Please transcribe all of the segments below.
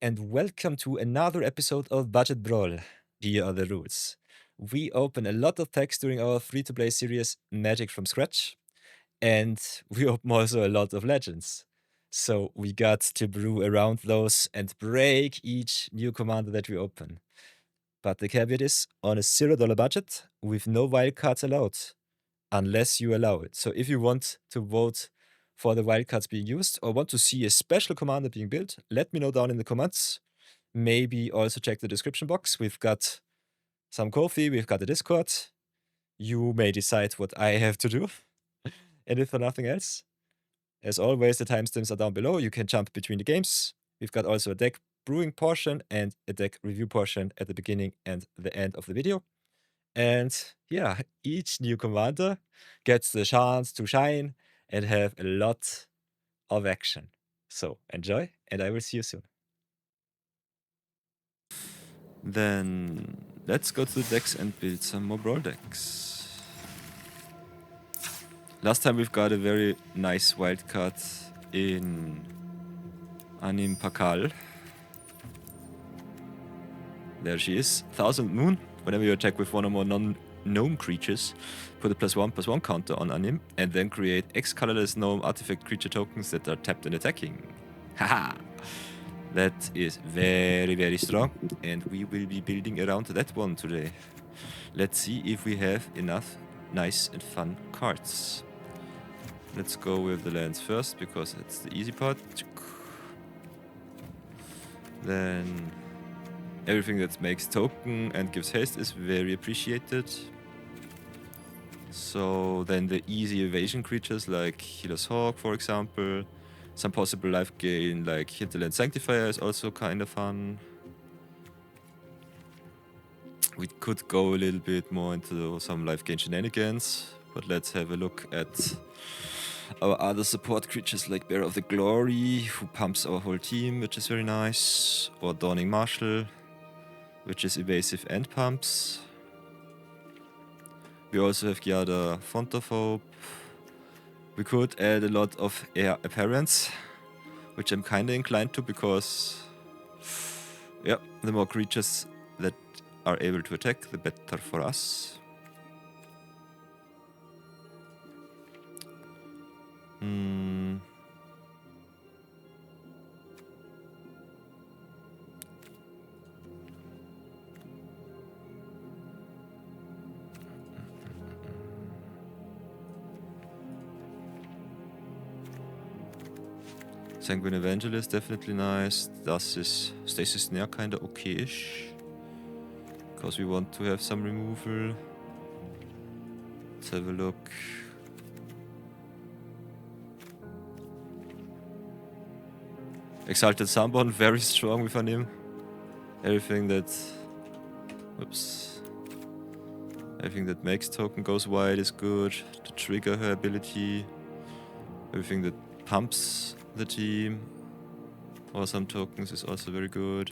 and welcome to another episode of Budget Brawl. Here are the rules. We open a lot of packs during our free-to-play series Magic from Scratch, and we open also a lot of Legends. So we got to brew around those and break each new commander that we open. But the caveat is on a $0 budget with no wildcards allowed, unless you allow it. So if you want to vote for the wildcards being used or want to see a special commander being built, let me know down in the comments. Maybe also check the description box. We've got some Ko-fi, we've got a Discord. You may decide what I have to do. And if for nothing else, as always, the timestamps are down below. You can jump between the games. We've got also a deck brewing portion and a deck review portion at the beginning and the end of the video. And yeah, each new commander gets the chance to shine and have a lot of action. So enjoy, and I will see you soon. Then let's go to the decks and build some more brawl decks. Last time we've got a very nice wildcard in Anim Pakal. There she is, Thousandth Moon. Whenever you attack with one or more non-gnome creatures, put a +1/+1 counter on Anim, and then create X colorless gnome artifact creature tokens that are tapped and attacking. Haha! That is very, very strong, and we will be building around that one today. Let's see if we have enough nice and fun cards. Let's go with the lands first, because it's the easy part. Then everything that makes token and gives haste is very appreciated. So then the easy evasion creatures like Healer's Hawk, for example. Some possible life gain like Hinterland Sanctifier is also kind of fun. We could go a little bit more into some life gain shenanigans, but let's have a look at our other support creatures like Bearer of the Glory, who pumps our whole team, which is very nice, or Dawning Marshal, which is evasive and pumps. We also have Gyada, Font of Hope. We could add a lot of Heir Apparents, which I'm kinda inclined to because, yeah, the more creatures that are able to attack, the better for us. Sanguine Evangelist, definitely nice. Das is Stasis Snare, kinda okay-ish. Because we want to have some removal. Let's have a look. Exalted Sunborn, very strong with Anim. Everything that... Whoops. Everything that makes token goes wide is good. To trigger her ability. Everything that pumps the team or some tokens is also very good.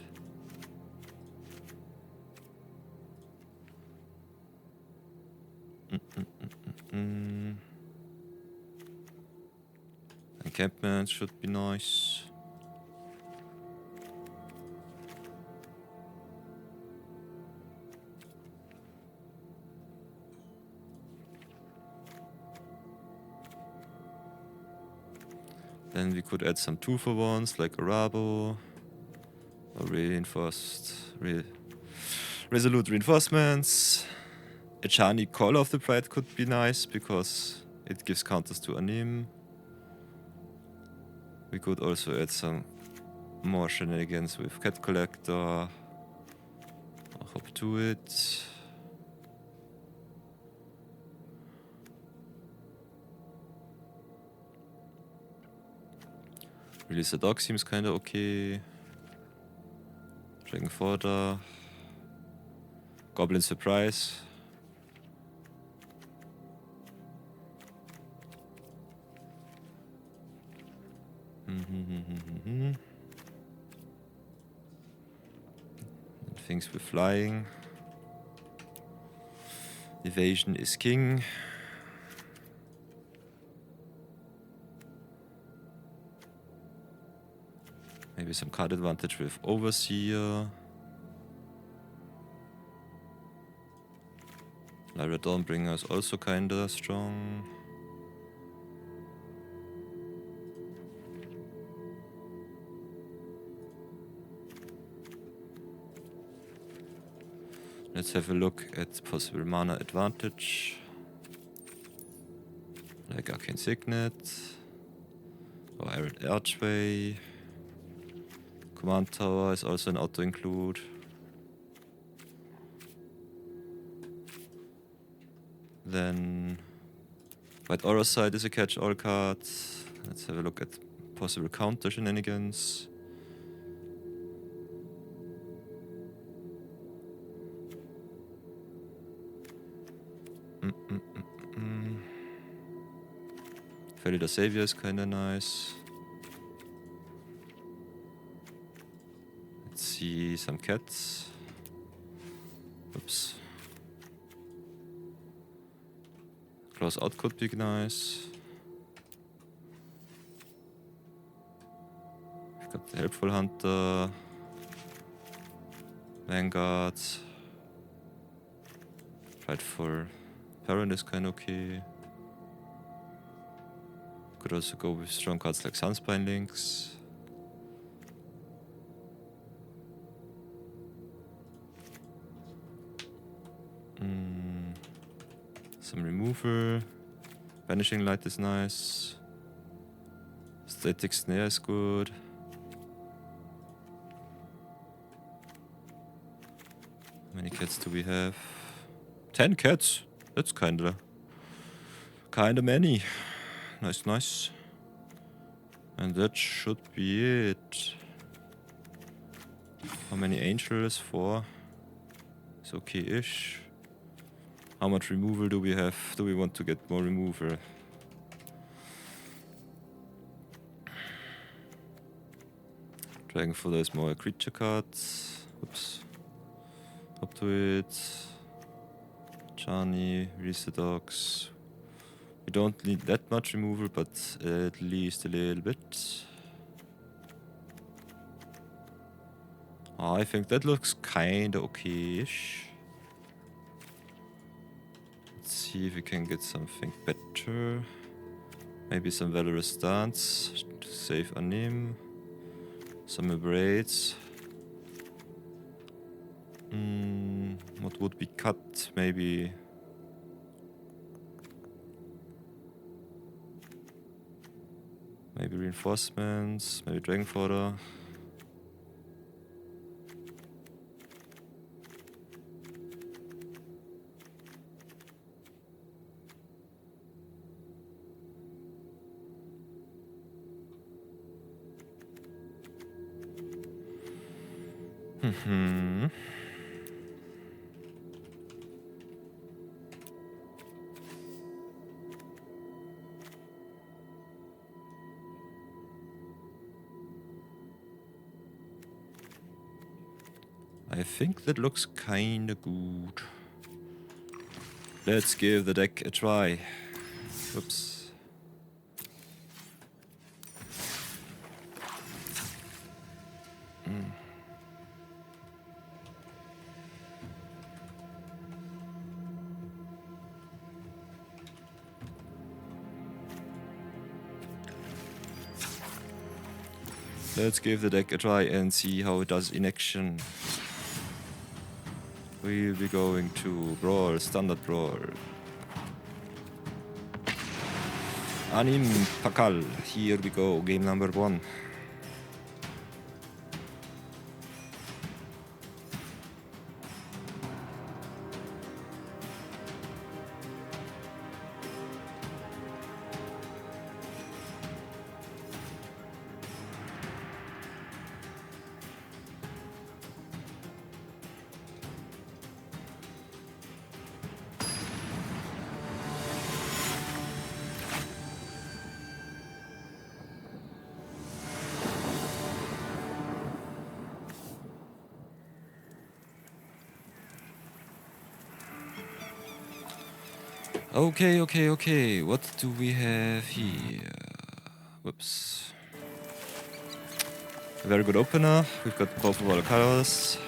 Encampment should be nice. Then we could add some 2-for-1s like Arabo or Resolute Reinforcements. A Chani Call of the Pride could be nice because it gives counters to Anim. We could also add some more shenanigans with Cat Collector. I'll hop to it. Release the Dog seems kinda okay. Dragon Fodder. Goblin Surprise. Things with flying. Evasion is king. Maybe some card advantage with Overseer. Lyra Dawnbringer is also kinda strong. Let's have a look at possible mana advantage. Like Arcane Signet. Or Arid Archway. Command Tower is also an auto-include. Then White Aura Side is a catch-all card. Let's have a look at possible counter shenanigans. Felothar Savior is kinda nice. Let's see some cats. Oops. Close out could be nice. We've got the Helpful Hunter. Vanguard. Rightful Parent is kinda okay. Could also go with strong cards like Sunspine Links. Some removal. Vanishing Light is nice. Static Snare is good. How many cats do we have? 10 cats! That's kinda many. Nice, nice. And that should be it. How many angels? 4. It's okay-ish. How much removal do we have? Do we want to get more removal? Dragonfodder is more a creature card. Oops. Up to it. Chani, Resedox. We don't need that much removal, but at least a little bit. Oh, I think that looks kinda okay-ish. Let's see if we can get something better. Maybe some Valorous Stance to save Anim. Some Abrades. What would be cut? Maybe Reinforcements, maybe Dragonfodder. I think that looks kinda good. Let's give the deck a try. Oops. Let's give the deck a try and see how it does in action. We'll be going to Brawl, Standard Brawl. Anim Pakal, here we go, game number 1. Okay. What do we have here? Whoops. Very good opener. We've got both of our colors.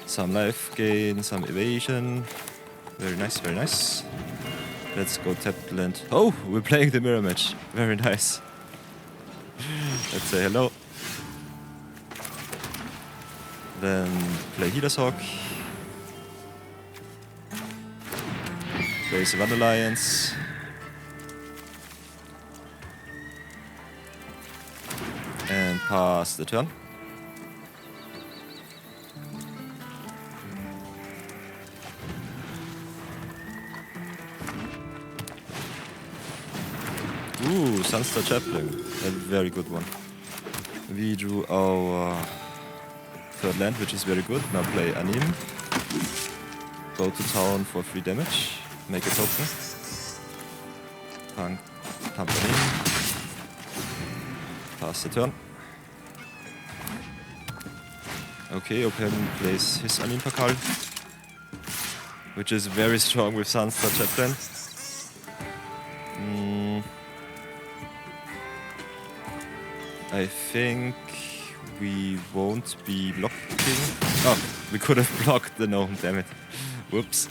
Some life gain, some evasion. Very nice, very nice. Let's go tap the land. Oh, we're playing the mirror match. Very nice. Let's say hello. Then play Healer's Hawk. Play Savannah Alliance. And pass the turn. Ooh, Sunstar Chaplain. A very good one. We drew our third land, which is very good. Now play Anim. Go to town for 3 damage. Make a token. Pump Anim. Pass the turn. Okay, opponent plays his Anim Pakal, which is very strong with Sunstar Chaplain. I think we won't be blocking. Oh, we could have blocked the gnome, damn it. Whoops.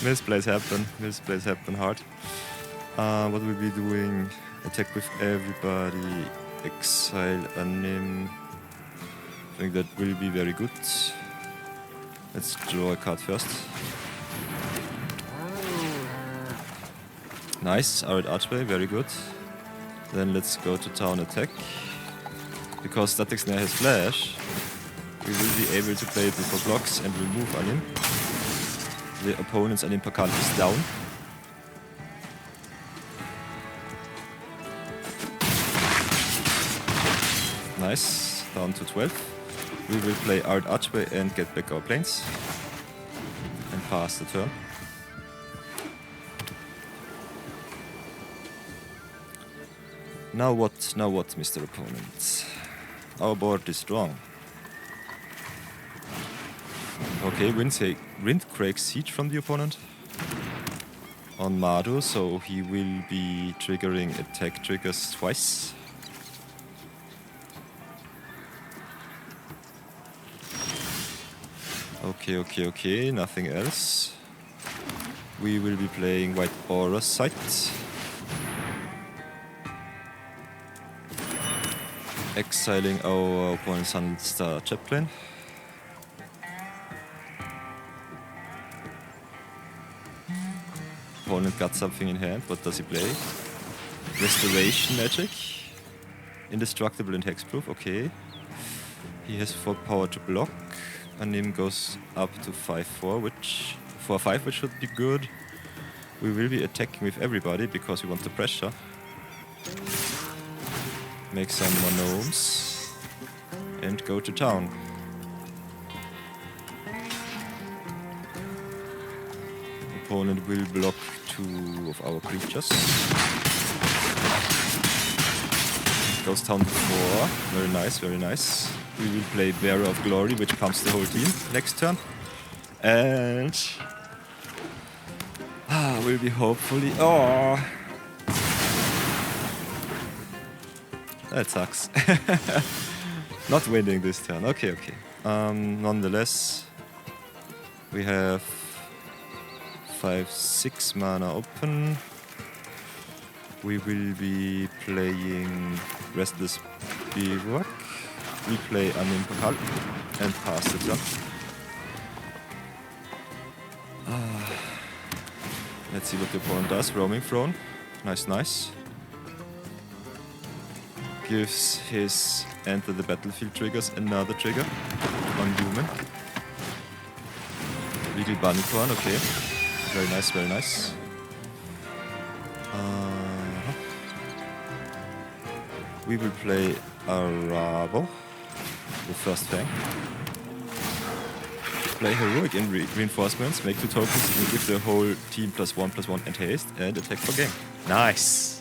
Misplays happen. Misplays happen hard. What will we be doing? Attack with everybody. Exile Anim. I think that will be very good. Let's draw a card first. Nice, Arid Archway, very good. Then let's go to town attack. Because Static Snare has flash, we will be able to play it before blocks and remove Anim. The opponent's Anim Pakal is down. Nice, down to 12. We will play Art Archway and get back our planes. And pass the turn. Now what, Mr. Opponent? Our board is strong. Okay, Windquake Siege from the opponent. On Mardu, so he will be triggering attack triggers twice. Okay, nothing else. We will be playing White Aura Sight. Exiling our opponent's Sunstar Chaplain. Opponent got something in hand, what does he play? Restoration Magic. Indestructible and Hexproof, okay. He has 4 power to block. Anim goes up to 5-4, which 4-5, which should be good. We will be attacking with everybody because we want the pressure. Make some more gnomes and go to town. Opponent will block 2 of our creatures. Goes down to 4. Very nice, very nice. We will play Bearer of Glory, which pumps the whole team next turn. And will be hopefully. Oh, that sucks. Not winning this turn. Okay. Nonetheless, we have 5-6 mana open. We will be playing Restless Bivouac. We play Anim Pakal and pass the turn. Let's see what the opponent does. Roaming Throne. Nice. Gives his Enter the Battlefield triggers another trigger on human. Legal Bunnycorn, okay. Very nice. We will play Arabo, the first Fang. Play Heroic in reinforcements, make 2 tokens, and give the whole team +1/+1 and haste, and attack for game. Nice!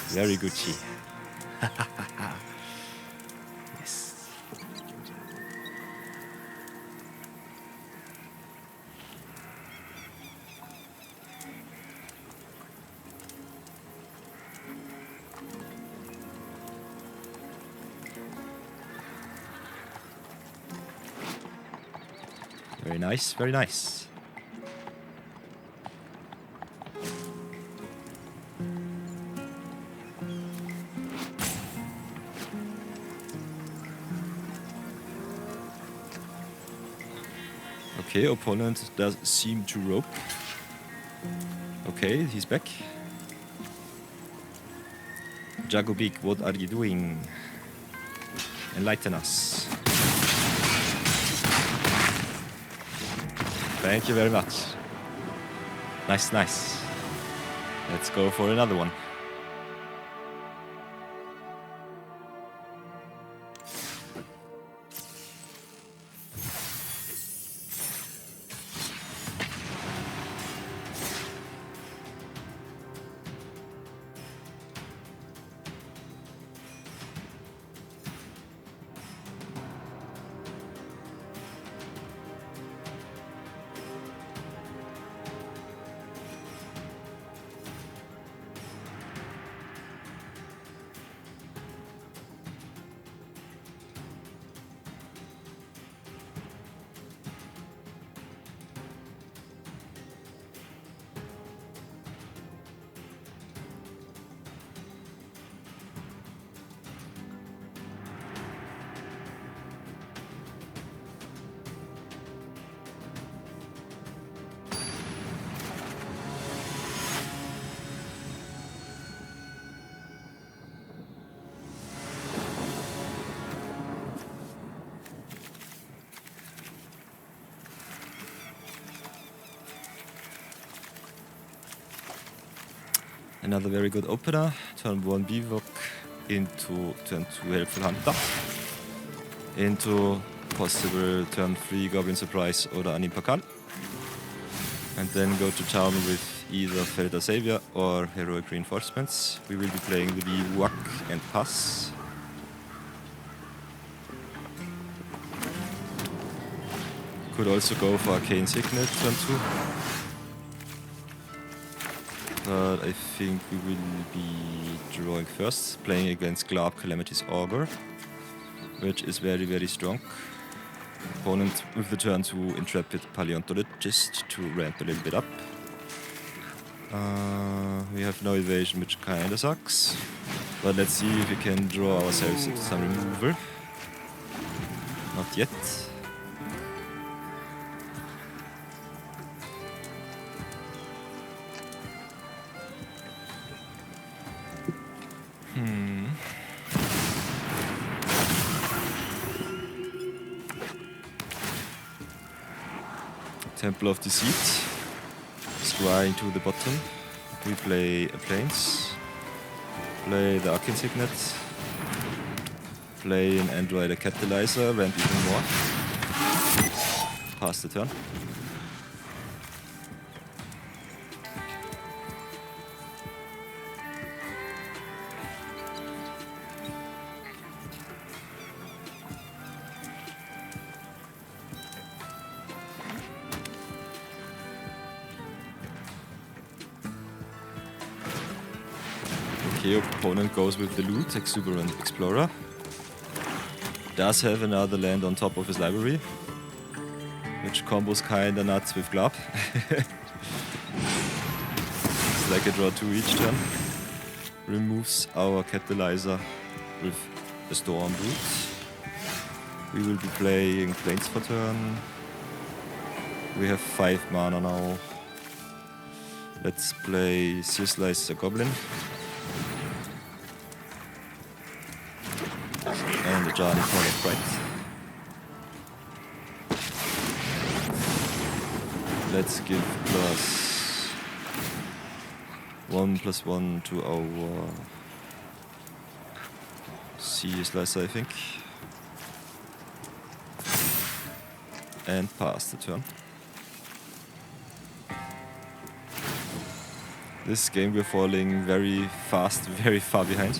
Very good Chi. Yes. Very nice, very nice. Okay, opponent does seem to rope. Okay, he's back. Jakubikk, what are you doing? Enlighten us. Thank you very much. Nice, nice. Let's go for another one. Another very good opener. Turn 1 Bivok into turn 2 Helpful Hunter. Into possible turn 3 Goblin Surprise or Anim Pakal. And then go to town with either Felothar Savior or Heroic Reinforcements. We will be playing the Wak and Pass. Could also go for Arcane Signet turn 2. But I think we will be drawing first, playing against Glarb, Calamity's Augur, which is very, very strong. Opponent with the turn to Intrepid Paleontologist to ramp a little bit up. We have no evasion, which kinda sucks. But let's see if we can draw ourselves into some removal. Not yet. Temple of Deceit. Scrying to the bottom. We play a Plains. Play the Arcane Signet. Play an Android Catalyzer, ramp even more. Pass the turn. Okay, opponent goes with the loot, Exuberant Explorer. Does have another land on top of his library, which combos kinda nuts with Glarb. It's like a draw 2 each turn. Removes our Catalyzer with a Storm Root. We will be playing Plains for turn. We have 5 mana now. Let's play Searslice the Goblin. And the Jarny Call of Fright. Let's give +1/+1 to our Sea Slicer, I think. And pass the turn. This game we're falling very fast, very far behind.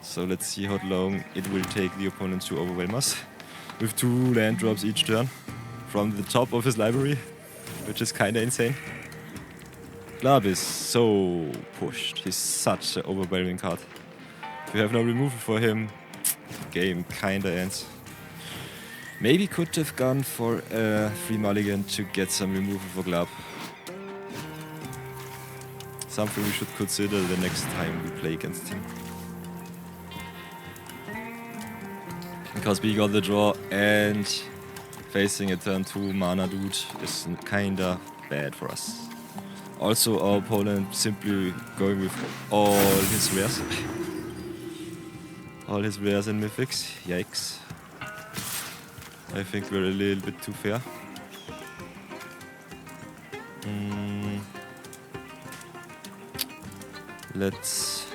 So let's see how long it will take the opponent to overwhelm us. With 2 land drops each turn from the top of his library, which is kinda insane. Glarb is so pushed. He's such an overwhelming card. If you have no removal for him, game kinda ends. Maybe could have gone for a free mulligan to get some removal for Glarb. Something we should consider the next time we play against him. Because we got the draw and facing a turn 2 mana dude is kinda bad for us. Also, our opponent simply going with all his rares. All his rares and mythics. Yikes. I think we're a little bit too fair. Let's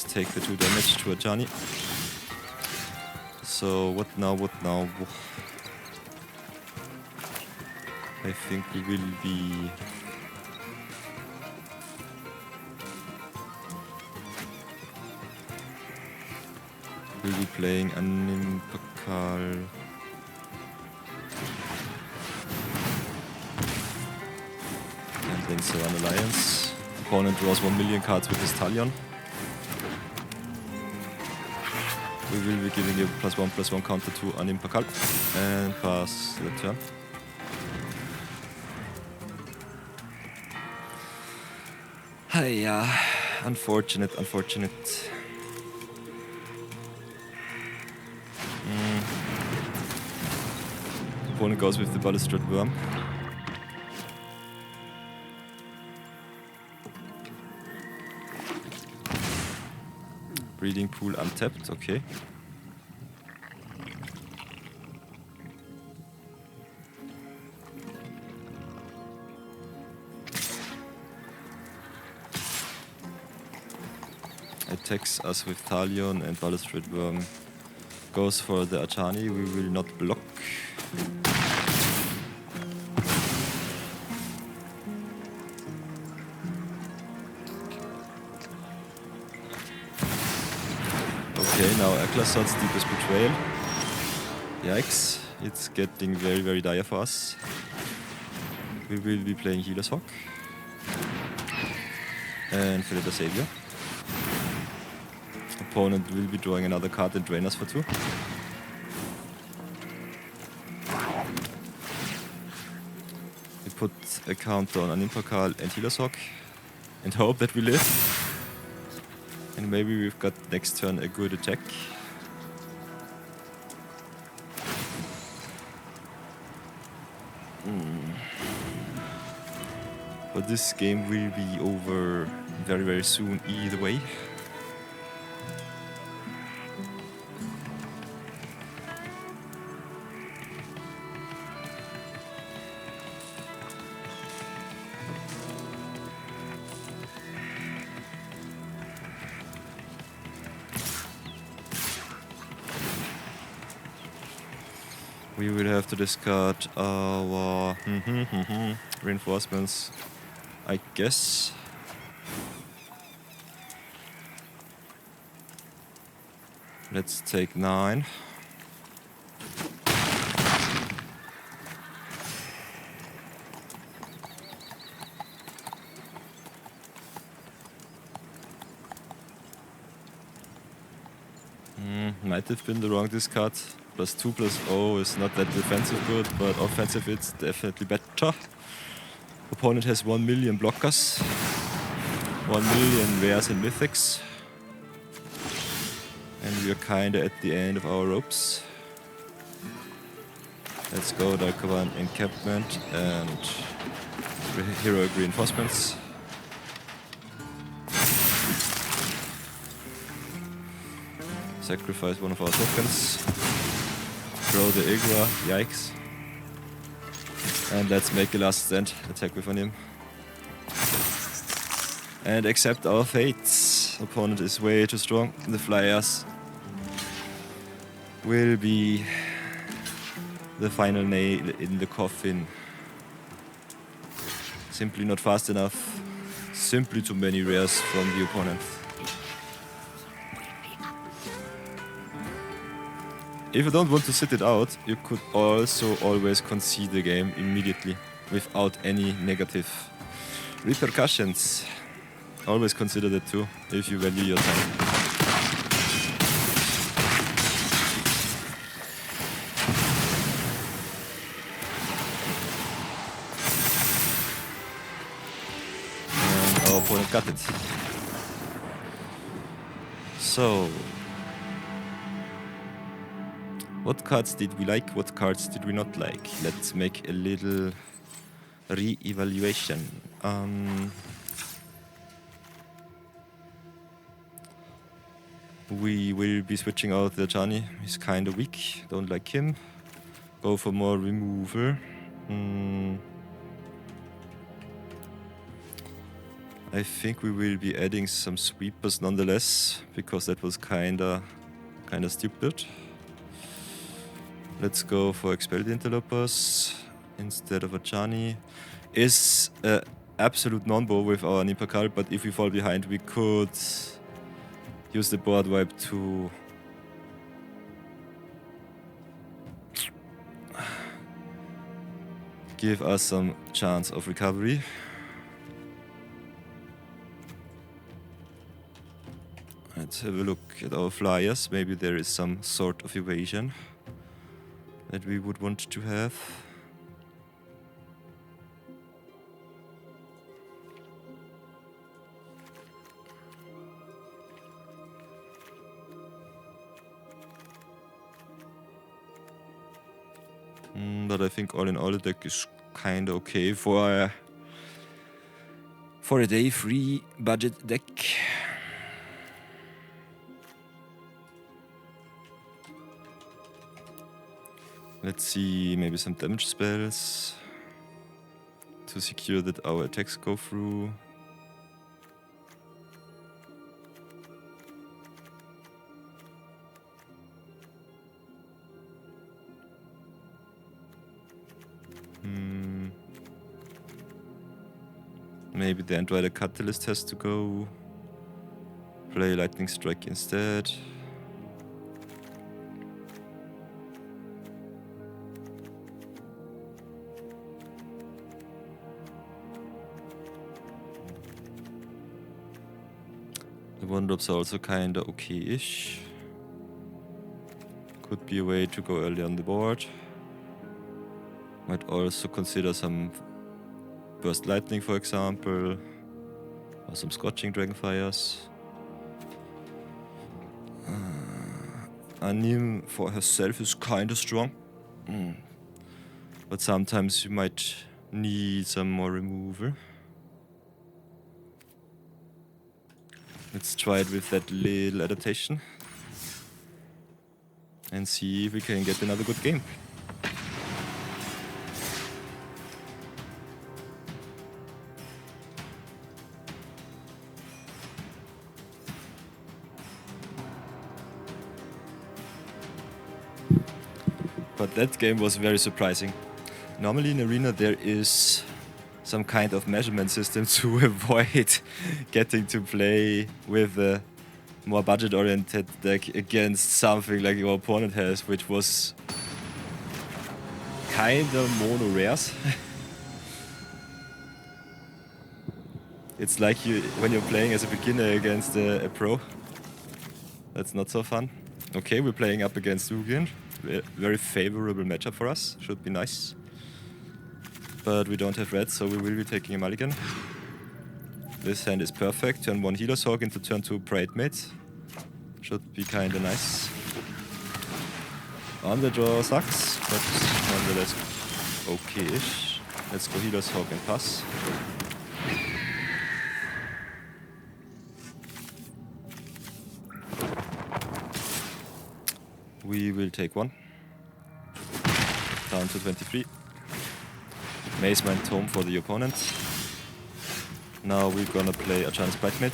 take the 2 damage to Ajani. So what now? I think we will be playing Anim Pakal. And then Saran Alliance. Opponent draws 1 million cards with his Talion. We will be giving you +1/+1 counter to Anim Pakal and pass the turn. Yeah, unfortunate. Opponent goes with the Balustrade Worm. Breeding Pool untapped, okay. Attacks us with Talion and Balustrade Worm. Goes for the Ajani, we will not block. Okay, now Eklasot's Deepest Betrayal. Yikes, it's getting very, very dire for us. We will be playing Healer's Hawk. And Felothar Savior. Opponent will be drawing another card and drain us for 2. We put a counter on Anim Pakal and Healer's Hawk and hope that we live. And maybe we've got next turn a good attack. But this game will be over very, very soon either way. We will have to discard our reinforcements, I guess. Let's take 9. Might have been the wrong discard. +2/+0 is not that defensive good, but offensive it's definitely better. Opponent has 1 million blockers, 1 million rares and mythics. And we are kinda at the end of our ropes. Let's go Darkovan Encampment and Heroic Reinforcements. Sacrifice one of our tokens. Throw the Augur, yikes. And let's make a last stand attack with him. And accept our fates. Opponent is way too strong. The flyers will be the final nail in the coffin. Simply not fast enough. Simply too many rares from the opponent. If you don't want to sit it out, you could also always concede the game immediately without any negative repercussions. Always consider that too, if you value your time. got it. So, what cards did we like? What cards did we not like? Let's make a little re-evaluation. We will be switching out the Johnny. He's kind of weak. Don't like him. Go for more removal. I think we will be adding some sweepers nonetheless, because that was kinda stupid. Let's go for Expel the Interlopers instead of a Johnny. Is a absolute non-bow with our Anim Pakal, but if we fall behind, we could use the board wipe to give us some chance of recovery. Let's have a look at our flyers. Maybe there is some sort of evasion that we would want to have. But I think all in all the deck is kinda okay for a day free budget deck. Let's see, maybe some damage spells to secure that our attacks go through. Maybe the Endrider Catalyst has to go. Play Lightning Strike instead. The 1-drops are also kinda okay-ish. Could be a way to go early on the board. Might also consider some Burst Lightning, for example, or some Scorching Dragonfires. Anim for herself is kinda strong, but sometimes you might need some more removal. Let's try it with that little adaptation and see if we can get another good game. But that game was very surprising. Normally in Arena there is some kind of measurement system to avoid getting to play with a more budget-oriented deck against something like your opponent has, which was kinda mono rares. It's like when you're playing as a beginner against a pro. That's not so fun. Okay, we're playing up against Ugin. Very favorable matchup for us. Should be nice. But we don't have red, so we will be taking a mulligan. This hand is perfect. Turn 1 Healer's Hawk into turn 2 Parade Mate. Should be kinda nice. On the draw sucks, but nonetheless okay-ish. Let's go Healer's Hawk and pass. We will take 1. Down to 23. Maze Mind Tome for the opponent. Now we're gonna play a Chance Bridesmaid.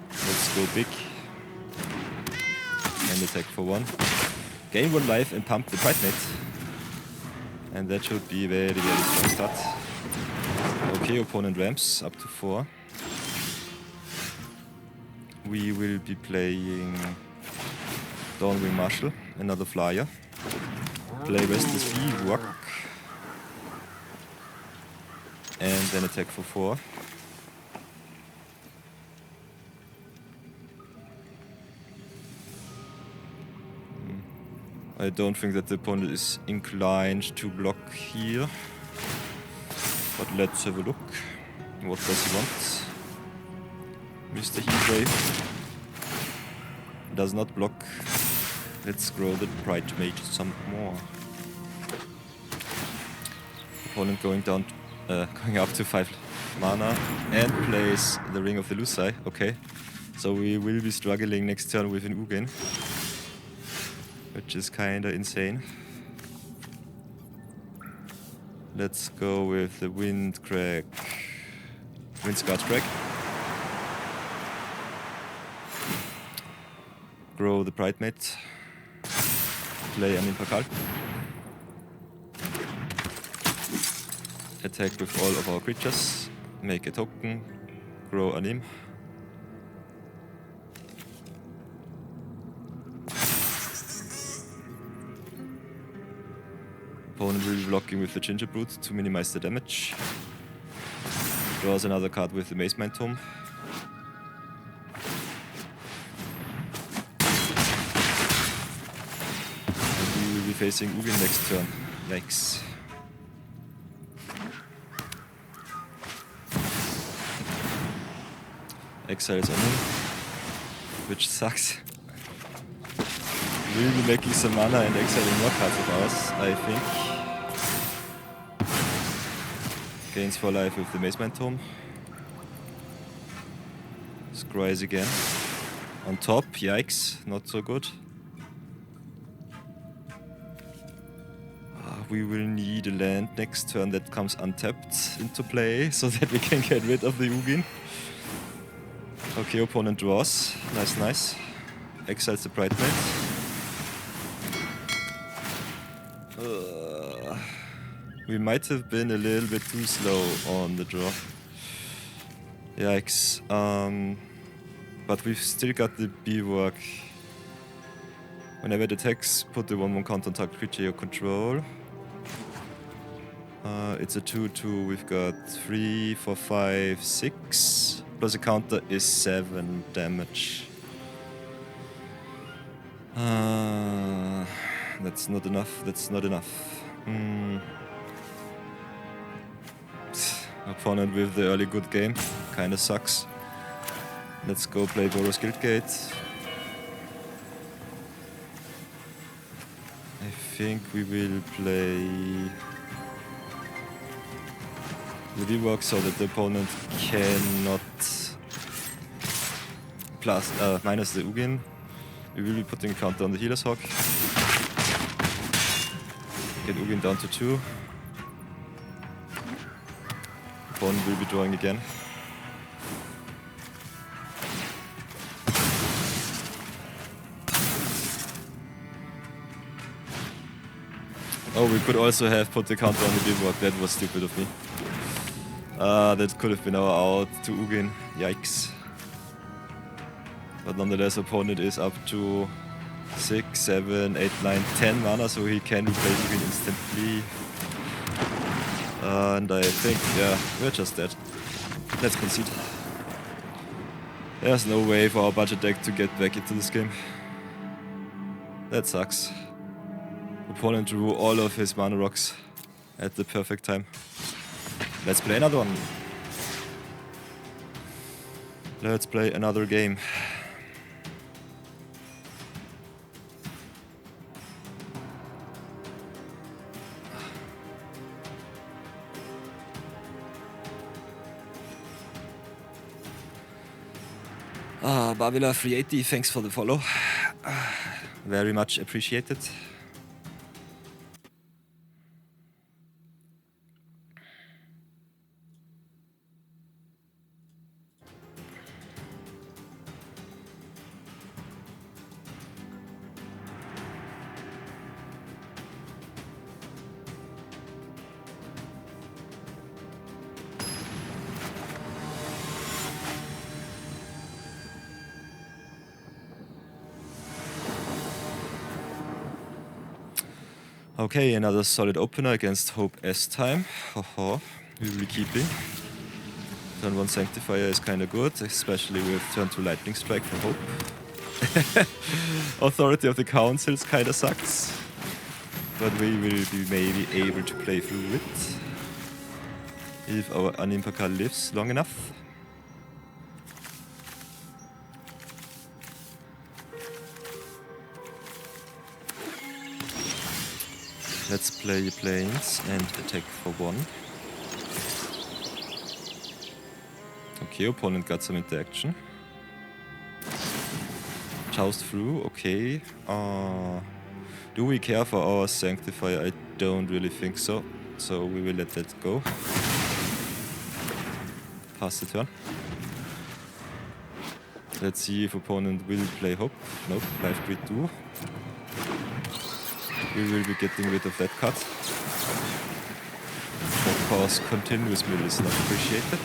Let's go big. And attack for 1. Gain 1 life and pump the Bridesmaid. And that should be very, very strong start. Okay, opponent ramps up to 4. We will be playing Dawnwing Marshal, another flyer. Play Restless Walk. And then attack for 4. I don't think that the opponent is inclined to block here. But let's have a look. What does he want? Mr. Heatwave does not block. Let's grow the Bright Mage some more. Opponent going down, going up to 5 mana and plays the Ring of the Lucii. Okay, so we will be struggling next turn with an Ugin, which is kinda insane. Let's go with the Windscarred Crack. Grow the Bright Mage. Play Anim Pakal. Attack with all of our creatures. Make a token. Grow Anim. Opponent will be blocking with the Ginger Brute to minimize the damage. Draws another card with the Maze Mind Tome. And we will be facing Ugin next turn. Yikes. Exiles on him, which sucks. We'll be making some mana and exiling more cards of ours, I think. Gains 4 life with the Maze Mind Tome. Scries again. On top, yikes, not so good. We will need a land next turn that comes untapped into play so that we can get rid of the Ugin. Okay, opponent draws. Nice, nice. Exiles the Bright Mage. We might have been a little bit too slow on the draw. Yikes. But we've still got the B-work. Whenever it attacks, put the 1/1 counter on target creature you control. It's a 2/2. We've got 3, 4, 5, 6. Plus a counter is 7 damage. That's not enough. That's not enough. Opponent with the early good game. Kinda sucks. Let's go play Boros Guildgate. I think we will play the V-Work so that the opponent cannot minus the Ugin. We will be putting a counter on the Healer's Hawk. Get Ugin down to 2. Opponent will be drawing again. Oh, we could also have put the counter on the V-Work. That was stupid of me. That could have been our out to Ugin. Yikes. But nonetheless, opponent is up to 6, 7, 8, 9, 10 mana, so he can replace Ugin instantly. And I think, yeah, we're just dead. Let's concede. There's no way for our budget deck to get back into this game. That sucks. Opponent drew all of his mana rocks at the perfect time. Let's play another one. Let's play another game. Babila 380, thanks for the follow. Very much appreciated. Okay, another solid opener against Hope Estheim. We will be keeping. Turn 1 Sanctifier is kinda good, especially with turn 2 Lightning Strike from Hope. Authority of the Councils kinda sucks, but we will be maybe able to play through it. If our Anim Pakal lives long enough. Let's play planes and attack for 1. Okay, opponent got some interaction. Joust through, okay. Do we care for our Sanctifier? I don't really think so. So we will let that go. Pass the turn. Let's see if opponent will play Hope. Nope, Life Grid 2. We will be getting rid of that card. Of course, continuous mill is not appreciated.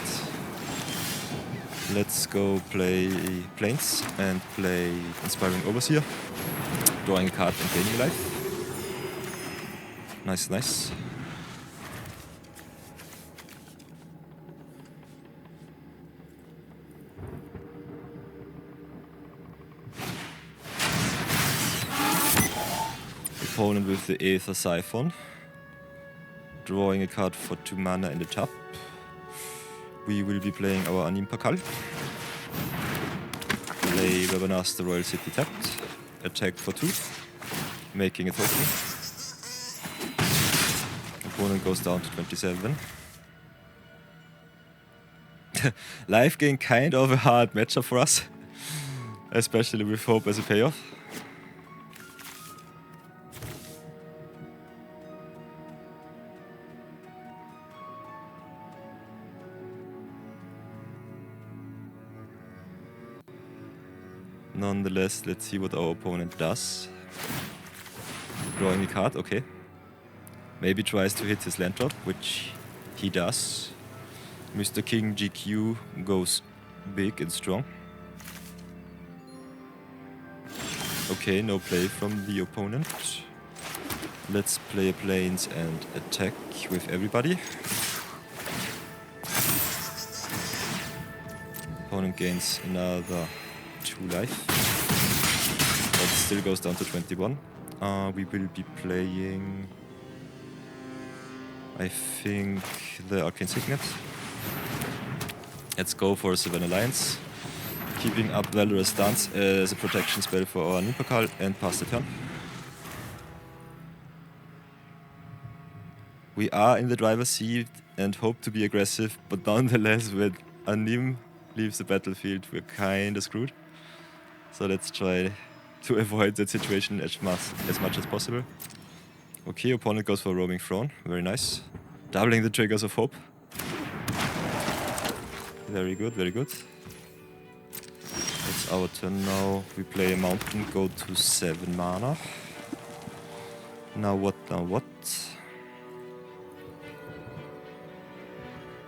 Let's go play Plains and play Inspiring Overseer. Drawing a card and gaining life. Nice, nice. Opponent with the Aether Siphon. Drawing a card for 2 mana in the top. We will be playing our Anim Pakal. Play Weaponmaster Royal City tapped. Attack for 2. Making a token. Opponent goes down to 27. Life gain kind of a hard matchup for us. Especially with Hope as a payoff. Nonetheless, let's see what our opponent does. Drawing a card, okay. Maybe tries to hit his land drop, which he does. Mr. KingGQ goes big and strong. Okay, no play from the opponent. Let's play planes and attack with everybody. Opponent gains another 2 life. But still goes down to 21. We will be playing, I think, the Arcane Signet. Let's go for Savannah Alliance. Keeping up Valorous Stance as a protection spell for our Anim Pakal and pass the turn. We are in the driver's seat and hope to be aggressive, but nonetheless when Anim leaves the battlefield we're kinda screwed. So let's try to avoid that situation as much as possible. Okay, opponent goes for Roaming Throne, very nice. Doubling the triggers of Hope. Very good, very good. It's our turn now. We play a mountain, go to 7 mana. Now what, now what?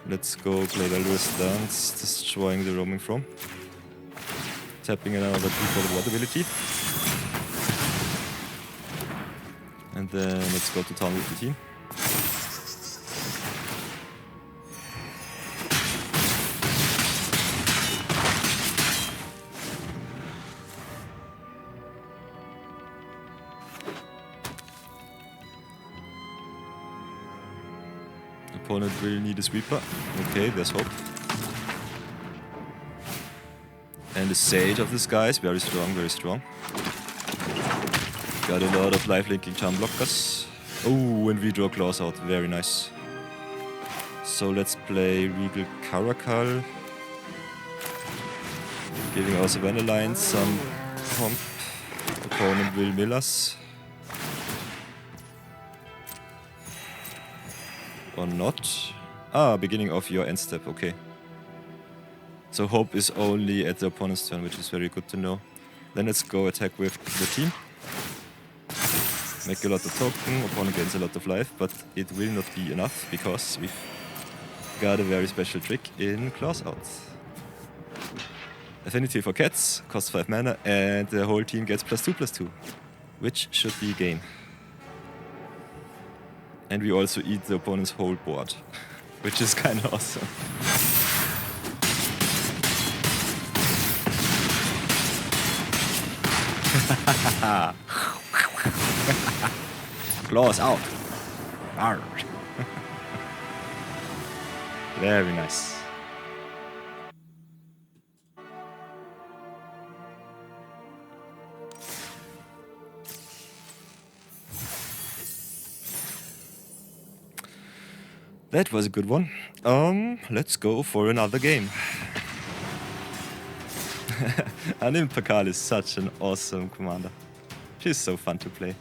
Let's go play Valorous Stance, destroying the Roaming Throne. Tapping another 2 for the water ability. And then let's go to town with the team. Opponent will need a sweeper. Okay, there's hope. And the Sage of the Skies, very strong, very strong. Got a lot of life-linking charm blockers. Oh, and we draw Claws out, very nice. So let's play Regal Caracal. Giving our Savannah Line some pomp. Opponent will mill us. Or not. Ah, beginning of your end step, okay. So Hope is only at the opponent's turn, which is very good to know. Then let's go attack with the team. Make a lot of token, opponent gains a lot of life, but it will not be enough because we've got a very special trick in Claws Out. Affinity for cats, costs 5 mana, and the whole team gets +2/+2, which should be a gain. And we also eat the opponent's whole board, which is kinda awesome. Claws out. Very nice. That was a good one. Let's go for another game. Anim Pakal is such an awesome commander. She's so fun to play.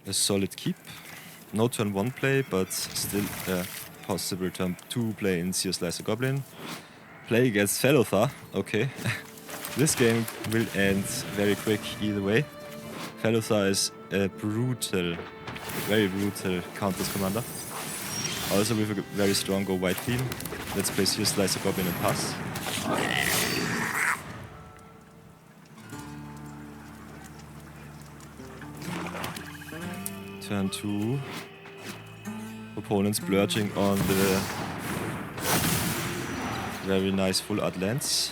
A solid keep. No turn 1 play, but still possible turn 2 play in Seer Slicer Goblin. Play against Felothar. Okay. This game will end very quick either way. Felothar is a brutal, very brutal Countess commander. Also with a very strong go white team. Let's play Seer Slicer Goblin and pass. Turn 2. Opponents splurging on the very nice full art lands.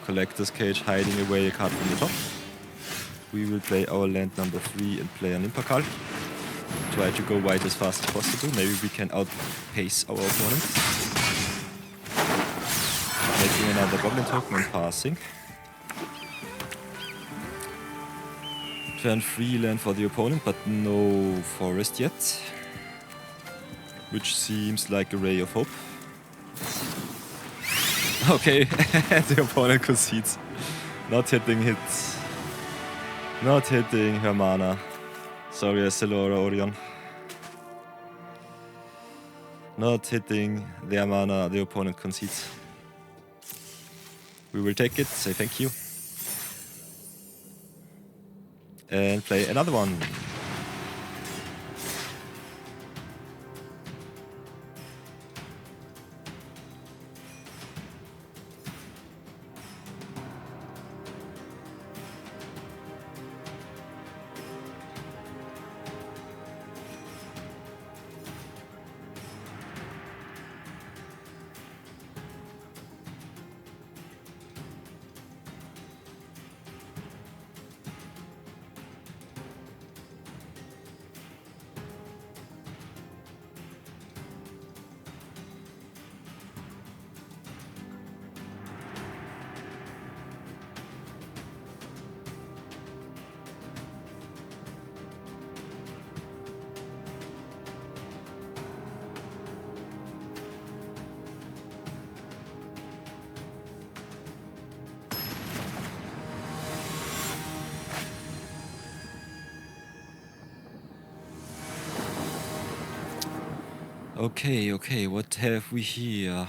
Collector's Cage hiding away a card from the top. We will play our land number 3 and play Anim Pakal. Try to go white as fast as possible. Maybe we can outpace our opponent. Making another goblin token and passing. Turn 3 land for the opponent, but no forest yet. Which seems like a ray of hope. Okay, the opponent concedes. Not hitting hits. Not hitting her mana. Sorry, AceloraOrion. Not hitting their mana, the opponent concedes. We will take it, say thank you. And play another one. Okay, what have we here?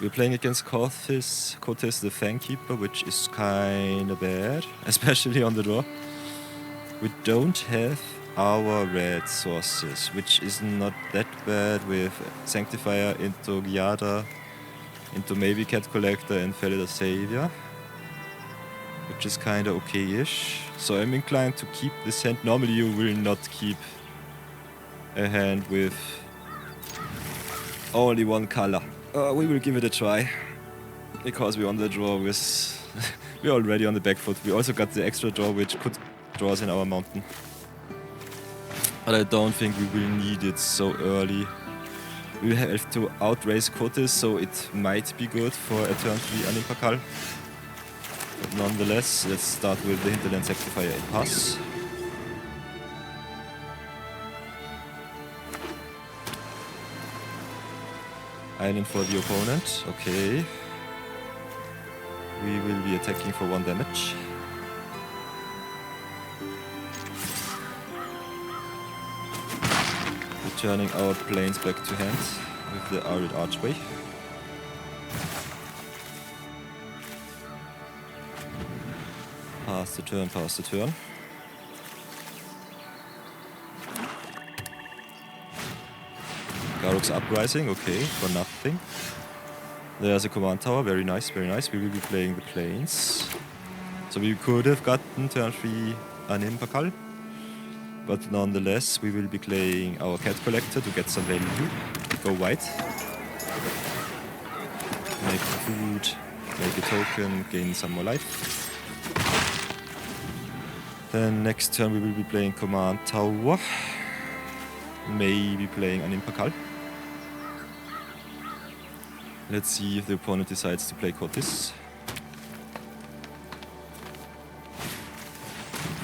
We're playing against Kotis the Fangkeeper, which is kinda bad, especially on the draw. We don't have our red sources, which is not that bad, with Sanctifier into Gyada, into maybe Cat Collector and Felothar Savior, which is kinda okay-ish. So I'm inclined to keep this hand. Normally you will not keep a hand with only one color. We will give it a try, because we're on the draw with we're already on the back foot. We also got the extra draw, which could draw us in our mountain, but I don't think we will need it so early. We will have to outrace Kotis, so it might be good for a turn 3 Anim Pakal. But nonetheless, let's start with the Hinterland Sanctifier and pass. Island for the opponent, okay. We will be attacking for 1 damage. Returning our planes back to hand with the Arid Archway. Pass the turn, pass the turn. Garruk's Uprising, okay, for nothing. There's a command tower, very nice, very nice. We will be playing the plains. So we could have gotten turn 3 Anim Pakal. But nonetheless, we will be playing our cat collector to get some value. Go white. Make food, make a token, gain some more life. Then next turn we will be playing command tower. Maybe playing Anim Pakal. Let's see if the opponent decides to play Kotis.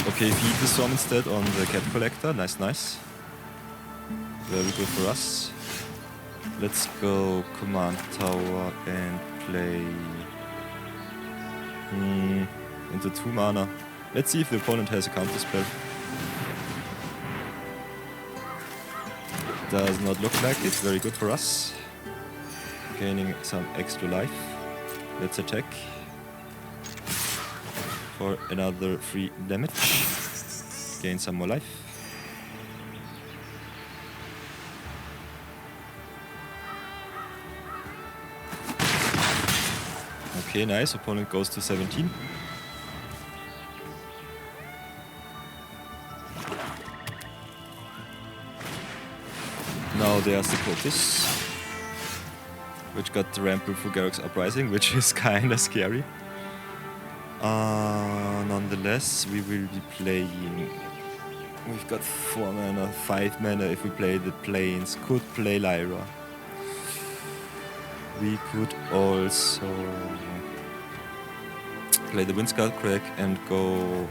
Okay, feed the storm instead on the cat collector. Nice, nice. Very good for us. Let's go command tower and play into 2 mana. Let's see if the opponent has a counter spell. Does not look like it. Very good for us. Gaining some extra life. Let's attack for another 3 damage. Gain some more life. Okay, nice. Opponent goes to 17. Now there's the Kotis, which got the ramble through Garruk's Uprising, which is kinda scary. Nonetheless, we will be playing... We've got 4 mana, 5 mana if we play the plains. Could play Lyra. We could also play the Windscald Crack and go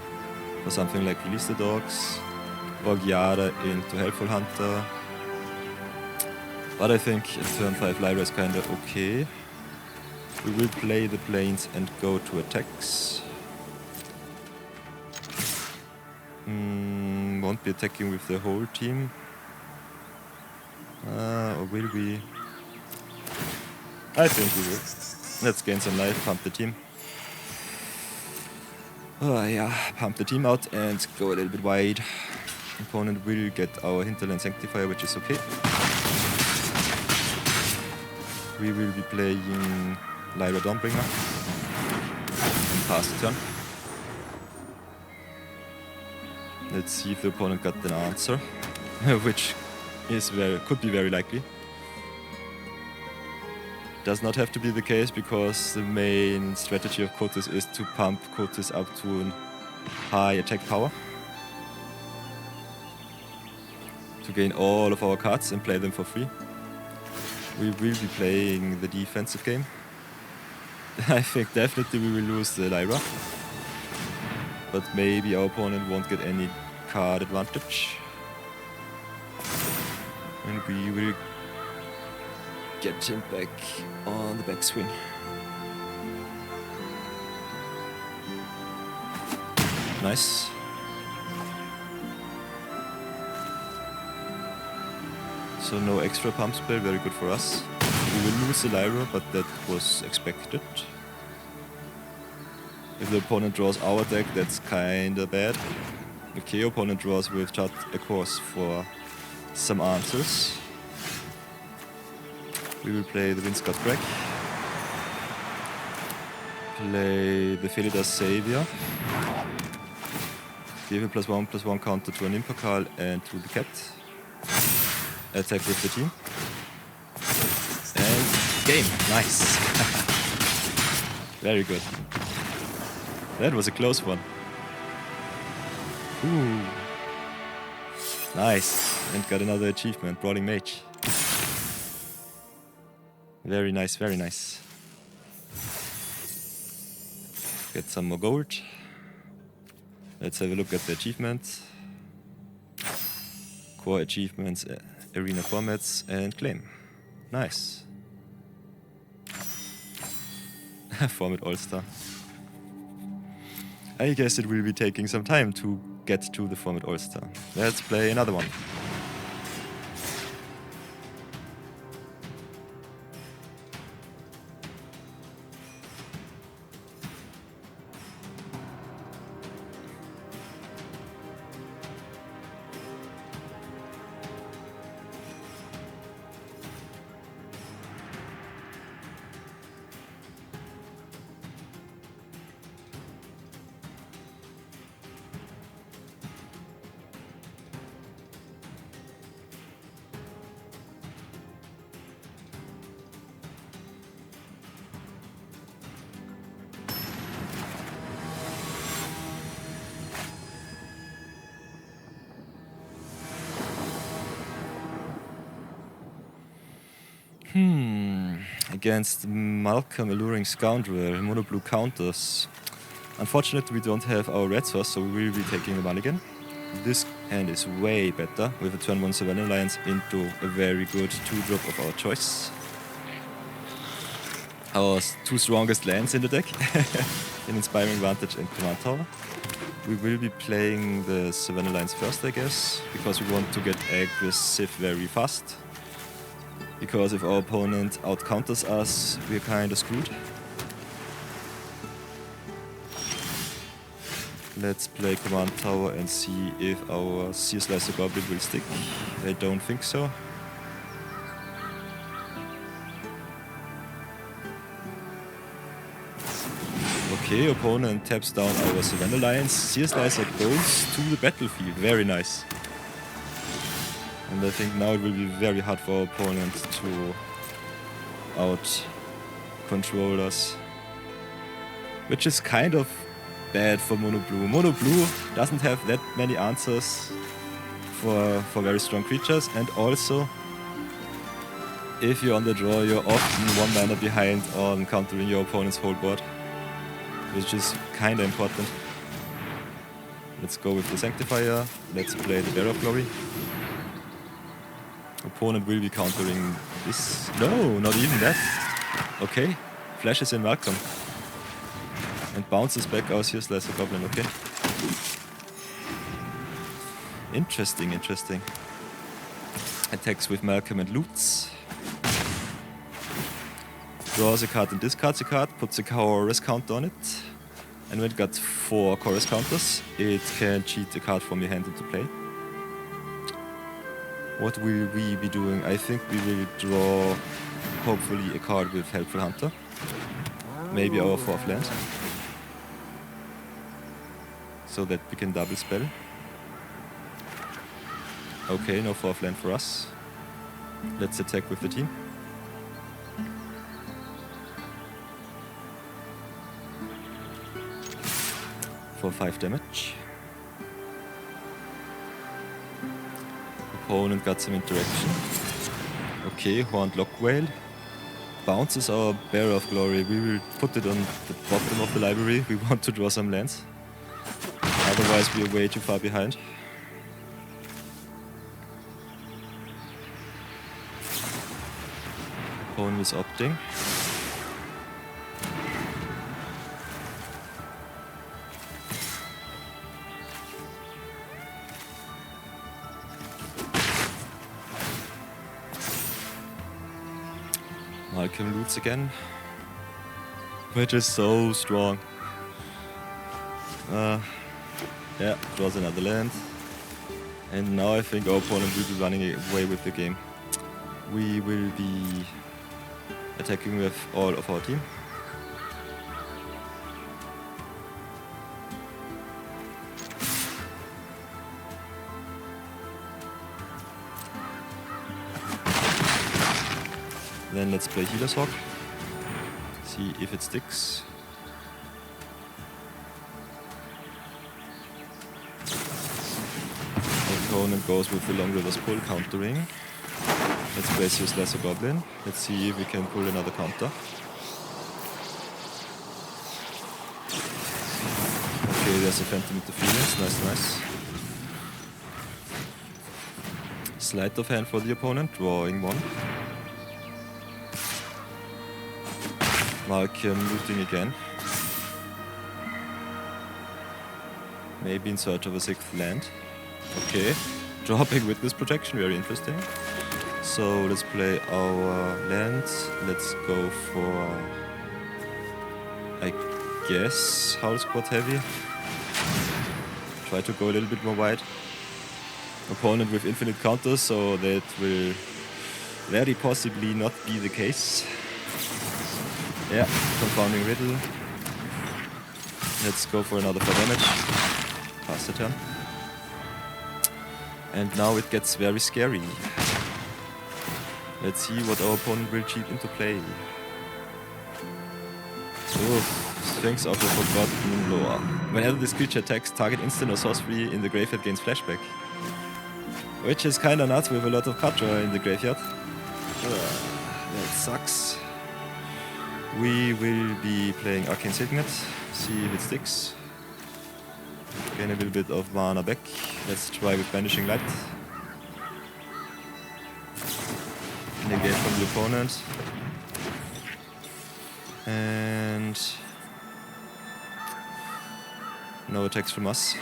for something like Release the Dogs or Gyara into Helpful Hunter. But I think at turn 5 Lyra is kinda okay. We will play the plains and go to attacks. Won't be attacking with the whole team. Or will we? I think we will. Let's gain some life, pump the team. Oh yeah, pump the team out and go a little bit wide. Opponent will get our Hinterland Sanctifier, which is okay. We will be playing Lyra Dawnbringer and pass the turn. Let's see if the opponent got an answer, which is could be very likely. Does not have to be the case because the main strategy of Kotis is to pump Kotis up to a high attack power to gain all of our cards and play them for free. We will be playing the defensive game. I think definitely we will lose the Lyra, but maybe our opponent won't get any card advantage. And we will get him back on the backswing. Nice. So no extra pump spell, very good for us. We will lose the Lyra, but that was expected. If the opponent draws our deck, that's kinda bad. Okay, opponent draws with Chart a course for some answers. We will play the Windscald Crack. Play the Felothar Savior. Give a +1/+1 counter to Anim Pakal and to the cat. Attack with the team. And game. Nice. Very good. That was a close one. Ooh. Nice. And got another achievement, Brawling Mage. Very nice, very nice. Get some more gold. Let's have a look at the achievements. Core achievements, arena formats, and claim. Nice. Format All-Star. I guess it will be taking some time to get to the Format All-Star. Let's play another one. Against Malcolm, Alluring, Scoundrel, Mono Blue counters. Unfortunately, we don't have our red source, so we will be taking the one again. This hand is way better with a turn 1 Savannah Alliance into a very good 2-drop of our choice. Our 2 strongest lands in the deck, in Inspiring Vantage and Command Tower. We will be playing the Savannah Alliance first, I guess, because we want to get aggressive very fast. Because if our opponent out-counters us, we're kinda screwed. Let's play Command Tower and see if our Seer Slicer Goblin will stick. I don't think so. Okay, opponent taps down our Savannah Alliance. Seer Slicer goes to the battlefield. Very nice. And I think now it will be very hard for our opponent to out-control us. Which is kind of bad for Mono Blue. Mono Blue doesn't have that many answers for very strong creatures, and also if you're on the draw, you're often 1 mana behind on countering your opponent's whole board, which is kinda important. Let's go with the Sanctifier. Let's play the Bearer of Glory. Opponent will be countering this. No, not even that. Okay, flashes in Malcolm. And bounces back our Seer Slicer Goblin, okay. Interesting, interesting. Attacks with Malcolm and loots. Draws a card and discards a card, puts a chorus counter on it. And when it got 4 chorus counters, it can cheat a card from your hand into play. What will we be doing? I think we will draw, hopefully, a card with Helpful Hunter. Maybe our 4th land. So that we can double spell. Okay, no 4th land for us. Let's attack with the team. For 5 damage. Opponent got some interaction. Okay, Horned Lock Whale. Bounces our Bearer of Glory. We will put it on the bottom of the library. We want to draw some lands. Otherwise we are way too far behind. Opponent is opting. Malcolm loots again, which is so strong. Yeah, draws another land. And now I think our opponent will be running away with the game. We will be attacking with all of our team. Then let's play Healer's Hawk. See if it sticks. Opponent goes with the Long River's Pull, countering. Let's play Seer Slicer Goblin. Let's see if we can pull another counter. Okay, there's a Phantom Interference. Nice, nice. Sleight of hand for the opponent, drawing 1. Malcolm looting again. Maybe in search of a 6th land. Okay, dropping Witness Protection, very interesting. So let's play our lands. Let's go for, I guess, House Squad Heavy. Try to go a little bit more wide. Opponent with infinite counters, so that will very possibly not be the case. Yeah, Confounding Riddle. Let's go for another 4 damage. Pass the turn. And now it gets very scary. Let's see what our opponent will cheat into play. Sphinx of the Forgotten Lore. Whenever this creature attacks, target instant or sorcery in the graveyard gains flashback. Which is kinda nuts with a lot of card draw in the graveyard. sucks. We will be playing Arcane Signet, see if it sticks. Gain a little bit of mana back. Let's try with Banishing Light. Negate from the opponent. And no attacks from us.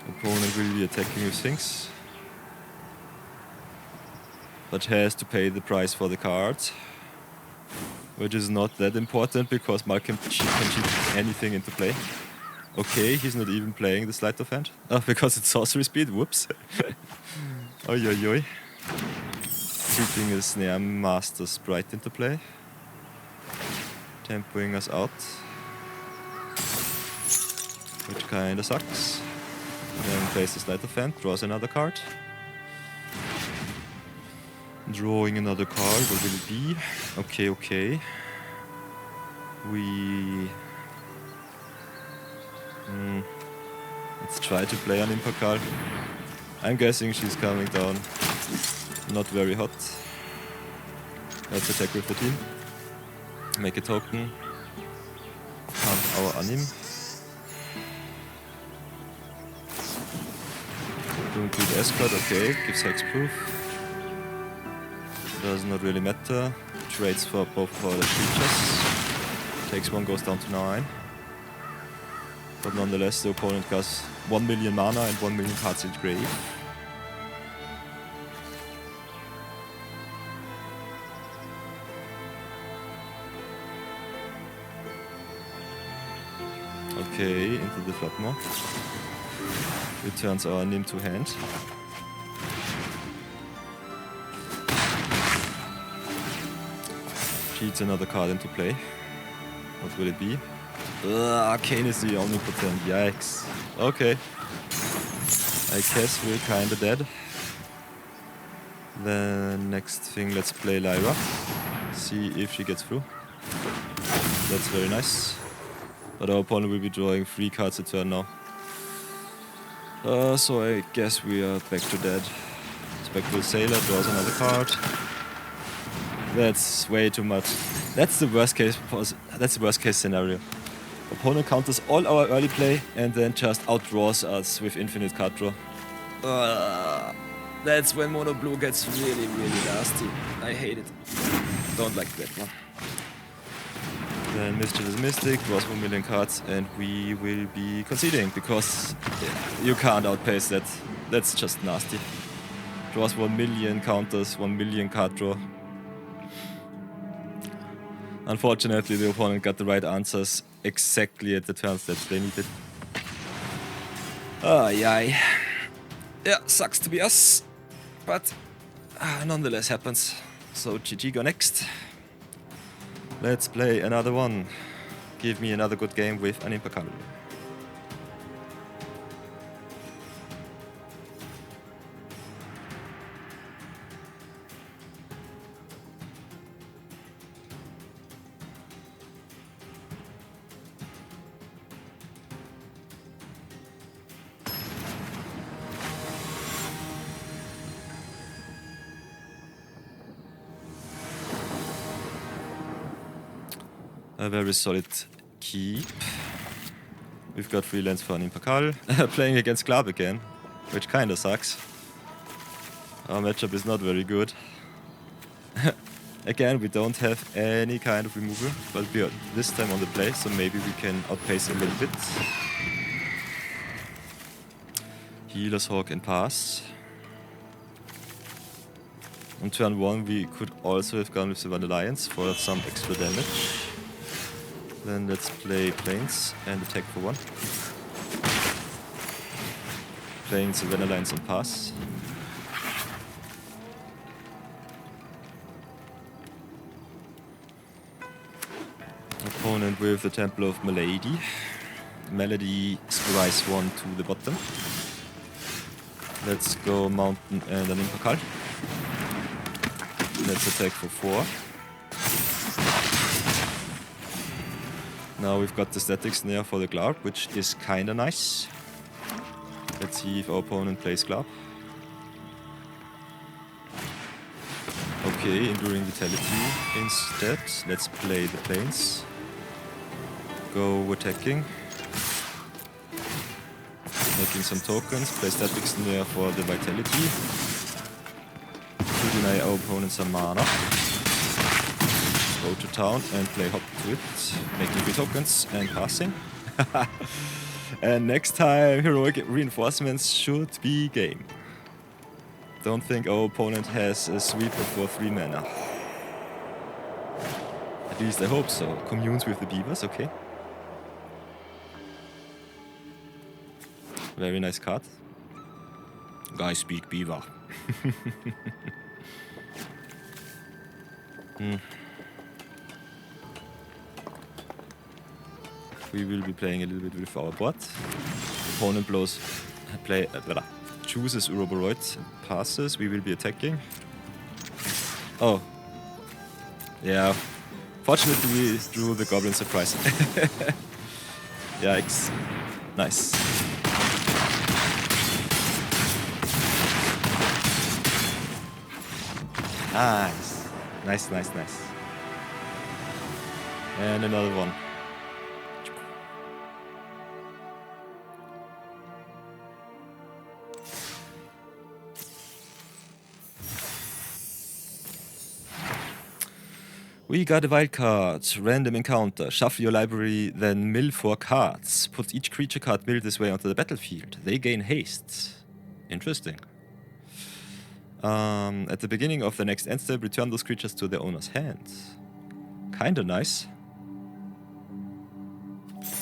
Opponent will be attacking with Sphinx, but has to pay the price for the cards, which is not that important because Mark can cheat anything into play. Okay, he's not even playing the Sleight of Hand. Oh, because it's sorcery speed, whoops. Oi oi oi. Keeping a Snare Master Sprite into play. Tempoing us out. Which kinda sucks. Then plays the Sleight of Hand, draws another card. Drawing another card, what will it be? Okay, okay. Let's try to play Anim Pakal. I'm guessing she's coming down. Not very hot. Let's attack with the team. Make a token. Hunt our Anim. Don't do the S-card, okay, gives hexproof. Does not really matter. Trades for both of our creatures. Takes one, goes down to 9. But nonetheless, the opponent gets 1 million mana and 1 million cards in grave. Okay, into the Flopmore. Returns our Nim to hand. Cheats another card into play. What will it be? Arcane is the omnipotent, yikes. Okay. I guess we're kinda dead. Then next thing, let's play Lyra. See if she gets through. That's very nice. But our opponent will be drawing 3 cards a turn now. So I guess we are back to dead. Spectral Sailor draws another card. That's way too much. That's the worst case. That's the worst case scenario. Opponent counters all our early play and then just outdraws us with infinite card draw. That's when Mono Blue gets really, really nasty. I hate it. Don't like that one. Then Mischievous Mystic draws 1 million cards and we will be conceding because you can't outpace that. That's just nasty. Draws 1 million, counters 1 million card draw. Unfortunately, the opponent got the right answers exactly at the turns that they needed. Yeah, sucks to be us, but nonetheless happens. So GG go next. Let's play another one. Give me another good game with Anim Pakal. A very solid keep. We've got 3 lands for Anim Pakal. Playing against Glarb again, which kinda sucks. Our matchup is not very good. Again, we don't have any kind of removal, but we are this time on the play, so maybe we can outpace a little bit. Healer's Hawk and pass. On turn 1 we could also have gone with the Vandalions for some extra damage. Then let's play Plains and attack for 1. Playing the Vandalions on pass. Opponent with the Temple of Malady. Melody Rise 1 to the bottom. Let's go Mountain and Anim Pakal. Let's attack for 4. Now we've got the Static Snare for the Glarb, which is kinda nice. Let's see if our opponent plays Glarb. Okay, Enduring Vitality instead. Let's play the planes. Go attacking. Making some tokens. Play Static Snare for the Vitality. To deny our opponent some mana. Go to town and play Hop to it. Making 3 tokens and passing. And next time, Heroic Reinforcements should be game. Don't think our opponent has a sweeper for 3 mana. At least I hope so. Communes with the beavers, okay. Very nice card. Guys speak beaver. We will be playing a little bit with our bot. Opponent chooses Ouroboros and passes. We will be attacking. Oh. Yeah. Fortunately, we drew the Goblin Surprise. Yikes. Nice. Nice. Nice, nice, nice. And another one. We got a wildcard, random encounter, shuffle your library, then mill 4 cards. Put each creature card milled this way onto the battlefield. They gain haste. Interesting. At the beginning of the next end step, return those creatures to their owner's hand. Kinda nice.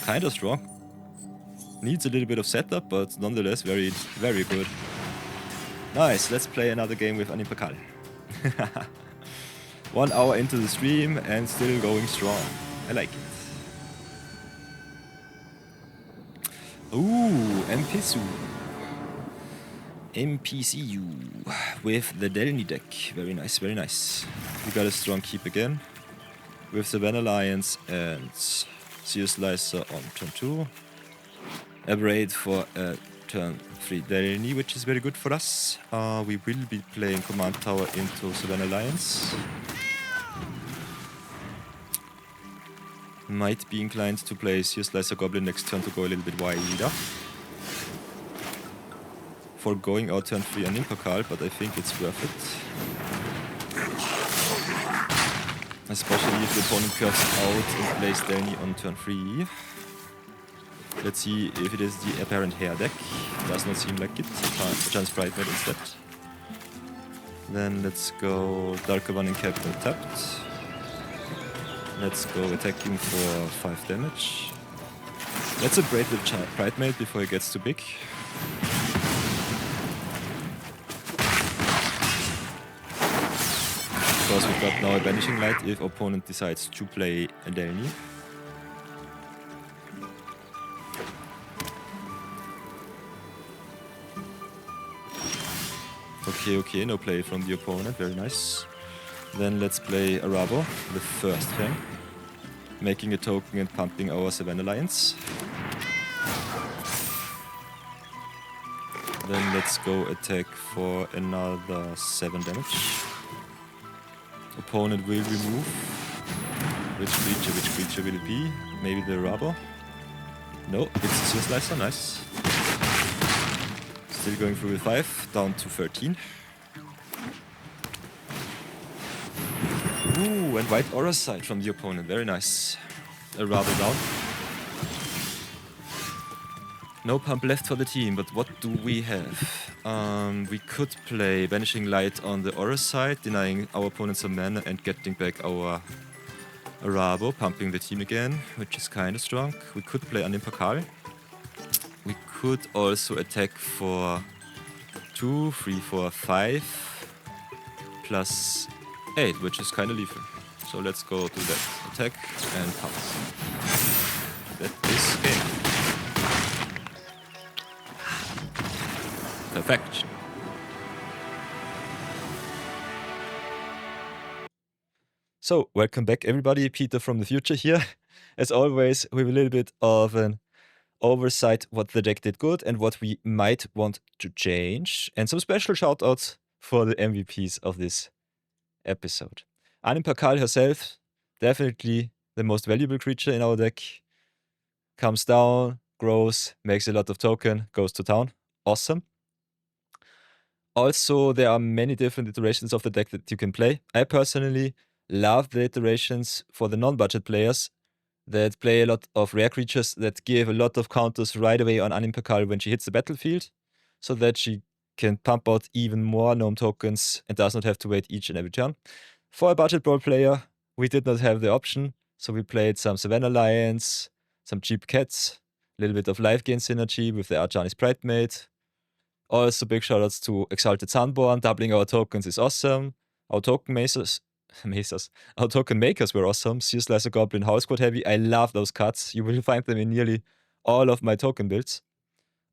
Kinda strong. Needs a little bit of setup, but nonetheless very, very good. Nice, let's play another game with Anim Pakal. 1 hour into the stream and still going strong. I like it. Ooh, MPCU with the Delney deck. Very nice, very nice. We got a strong keep again with Savannah Lions and Seer Slicer on turn 2. Aberrate for turn 3 Delney, which is very good for us. We will be playing Command Tower into Savannah Lions. Might be inclined to play Seer Slicer Goblin next turn to go a little bit wider. For going out turn 3 Anim Pakal, but I think it's worth it. Especially if the opponent curves out and plays Delney on turn 3. Let's see if it is the apparent hair deck. Does not seem like it. Chance Frightmare instead. Then let's go Darker One and Capital tapped. Let's go attacking for 5 damage. Let's upgrade the Frightmare before it gets too big. Because we've got now a Vanishing Light if opponent decides to play a Delney. Okay, no play from the opponent, very nice. Then let's play Arabo, the first Fang. Making a token and pumping our Savannah Lions. Then let's go attack for another 7 damage. Opponent will remove. Which creature will it be? Maybe the Arabo? No, it's a Seer Slicer, nice. Still going through with 5, down to 13. Ooh, and white aura side from the opponent, very nice. A Arabo down. No pump left for the team, but what do we have? We could play Vanishing Light on the aura side, denying our opponent some mana and getting back our Arabo, pumping the team again, which is kinda strong. We could play Anim Pakal. We could also attack for 2, 3, 4, 5 plus 8, which is kind of lethal. So let's go to that attack and pass. That is game. Perfection. So, welcome back everybody, Peter from the future here. As always, with a little bit of an oversight what the deck did good and what we might want to change. And some special shoutouts for the MVPs of this episode. Anim Pakal herself, definitely the most valuable creature in our deck. Comes down, grows, makes a lot of token, goes to town. Awesome. Also, there are many different iterations of the deck that you can play. I personally love the iterations for the non-budget players that play a lot of rare creatures that give a lot of counters right away on Anim Pakal when she hits the battlefield, so that she can pump out even more gnome tokens and does not have to wait each and every turn. For a budget brawl player, we did not have the option, so we played some Savannah Lions, some cheap cats, a little bit of life gain synergy with the Arjanis Bridemaid. Also, big shoutouts to Exalted Sunborn. Doubling our tokens is awesome. Our token our token makers were awesome. Seer Slicer Goblin, Housecourt-heavy. I love those cards. You will find them in nearly all of my token builds.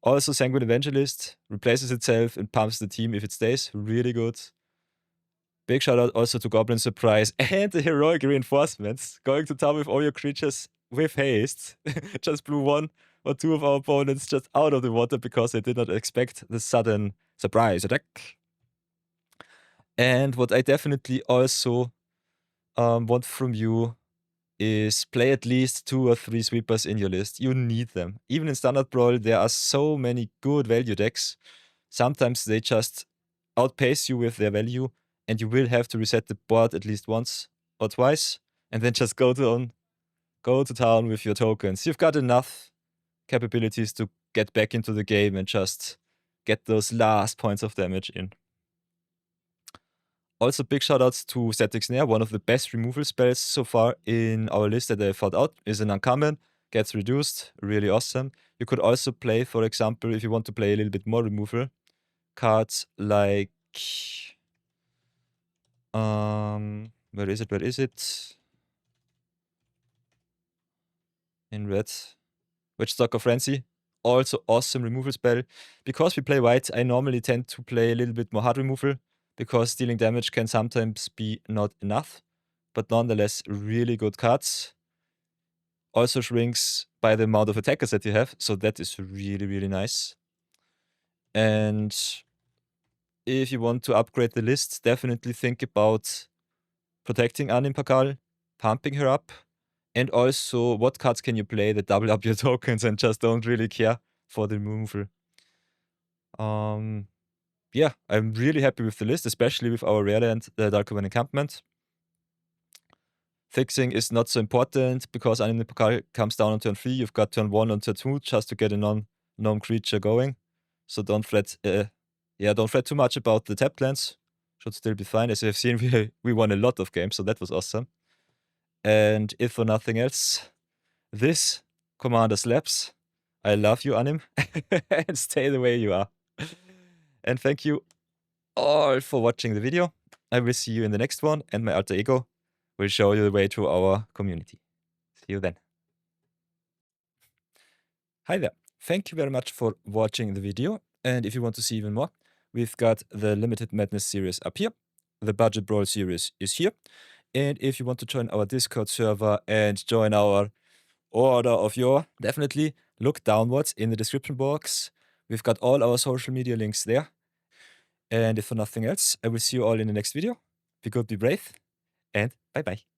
Also, Sanguine Evangelist replaces itself and pumps the team if it stays. Really good. Big shout out also to Goblin Surprise and the Heroic Reinforcements. Going to town with all your creatures with haste. Just blew one or two of our opponents just out of the water because they did not expect the sudden surprise attack. And what I definitely also want from you is play at least 2 or 3 sweepers in your list. You need them. Even in Standard Brawl, there are so many good value decks. Sometimes they just outpace you with their value, and you will have to reset the board at least once or twice, and then just go to town with your tokens. You've got enough capabilities to get back into the game and just get those last points of damage in. Also, big shoutouts to Static Snare. One of the best removal spells so far in our list that I thought out is an uncommon, gets reduced, really awesome. You could also play, for example, if you want to play a little bit more removal, cards like where is it? In red. Witchstalker Frenzy. Also awesome removal spell. Because we play white, I normally tend to play a little bit more hard removal, because dealing damage can sometimes be not enough, but nonetheless really good cards. Also shrinks by the amount of attackers that you have, so that is really, really nice. And if you want to upgrade the list, definitely think about protecting Anim Pakal, pumping her up, and also what cards can you play that double up your tokens and just don't really care for the removal. Yeah, I'm really happy with the list, especially with our rare land, the Darkovan Encampment. Fixing is not so important because Anim Pakal comes down on turn 3. You've got turn 1 on turn 2 just to get a non-gnome creature going. So don't fret. Don't fret too much about the tapped lands. Should still be fine. As you have seen, we won a lot of games, so that was awesome. And if for nothing else, this commander slaps. I love you, Anim, and stay the way you are. And thank you all for watching the video. I will see you in the next one, and my alter ego will show you the way to our community. See you then. Hi there. Thank you very much for watching the video. And if you want to see even more, we've got the Limited Madness series up here. The Budget Brawl series is here. And if you want to join our Discord server and join our Order of Yore, definitely look downwards in the description box. We've got all our social media links there. And if for nothing else, I will see you all in the next video. Be good, be brave, and bye-bye.